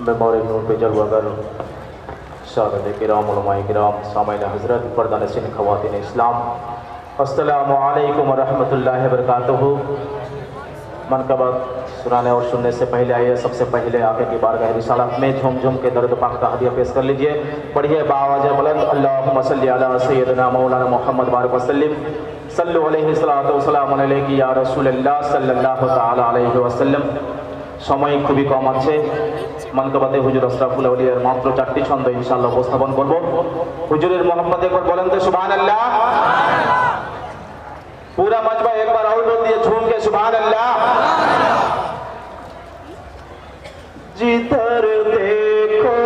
Memoir नूर पे जलवागर शागिर्द किराम उलमाए किराम सामईन हज़रत पर्दानशीन ख़वातीन इस्लाम अस्सलामु अलैकुम व रहमतुल्लाहि व बरकातुहू। मनक़बत सुनाने और सुनने से पहले आइए सबसे पहले आके की बारगाह रिसालत में झूम झूम के दर्द पाक का हदिया पेश कर लीजिए। पढ़िए बावाज़ बुलंद अल्लाहुम्मा सल्ली अला सय्यिदिना मौलाना मुहम्मद बारिक वसल्लिम सल्लु अलैहि सलातु वस्सलामु अलैका या रसूलल्लाह सल्लल्लाहु ताला अलैहि वसल्लम। समय खूबी कम आछे मनक़बते हुजूर अशराफुल औलियार मात्र 4टी छंद इंशाल्लाह उपस्थापन करब। हुजूरेर मोहब्बत एक बार बोलें तो सुबहानाल्लाह। पूरा मजमा एक बार और बोल दिए झूम के सुबहानाल्लाह। जिधर देखो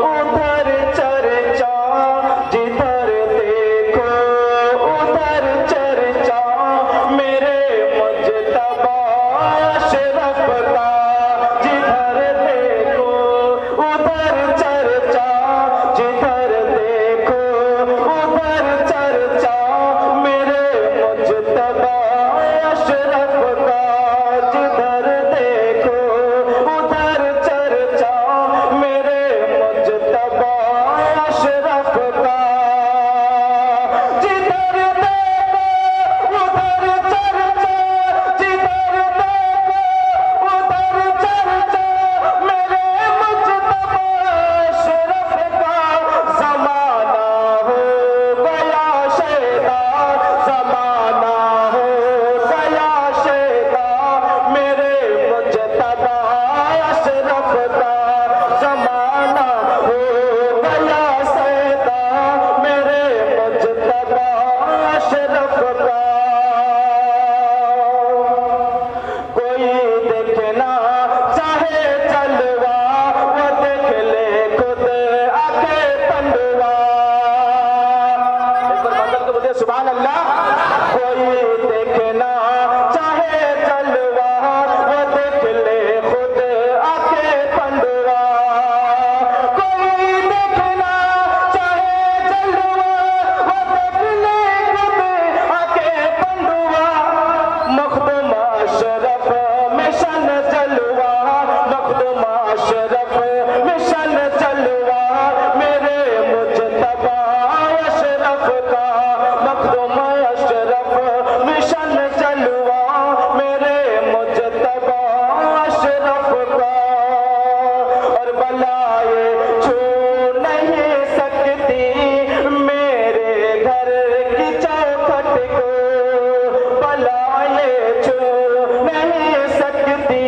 उधर चर्चा, जिधर देखो उधर चर्चा, मेरे मुज्तबा अशरफ का। जिधर देखो उधर चर्चा, जिधर देखो उधर चर्चा, मेरे मुज्तबा अशरफ का। जिधर देखो उधर चर्चा, मेरे मुज्तबा अशरफ का। जिधर देखो उधर चर्चा, जिधर देखो उधर चर्चा, मेरे मुज्तबा अशरफ का। ज़माना हो गया शैतान, ज़माना हो गया शैतान, मेरे मुज्तबा अशरफ का। ज़माना हो गया शैतान, मेरे मुज्तबा अशरफ का। कोई देखना चाहे जलवा, वो देख ले खुद आके पंडवा। एक बार मंगल को बोलिए सुभान अल्लाह। कोई देखना चाहे जलवा, वो देख ले खुद आके पंडवा। कोई देखना चाहे जलवा, वो देख ले खुद आके पंडवा। मखदूम अशरफ मिशन जलवा, मखदूम अशरफ मिशन जलवा, मेरे मुज्तबा अशरफ का। मखदूम अशरफ मिशन जलवा, मेरे मुज्तबा अशरफ का। और बलाए छू नहीं सकती मेरे घर की चौखट को। बलाए छू नहीं सकती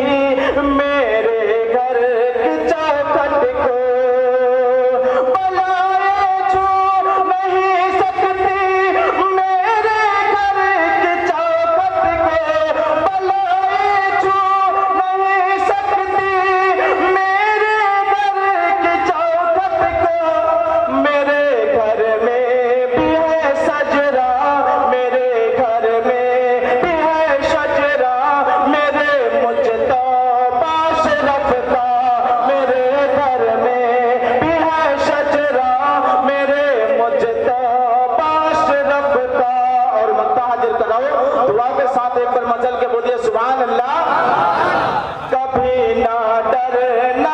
मेरे घर की चौखट को। बलाए छू नहीं सकती मेरे घर की चौखट को। बलाए छू नहीं सकती मेरे घर की चौखट को। मेरे घर में भी है सजरा, मेरे घर में भी है शजरा, मेरे मुज्तबा अशरफ का। मेरे घर में भी है शजरा, मेरे मुज्तबा अशरफ का। और मक्का हाजिर कराओ दुआ के साथ एक बार मचल के बोलिए सुभान अल्लाह। कभी ना डर न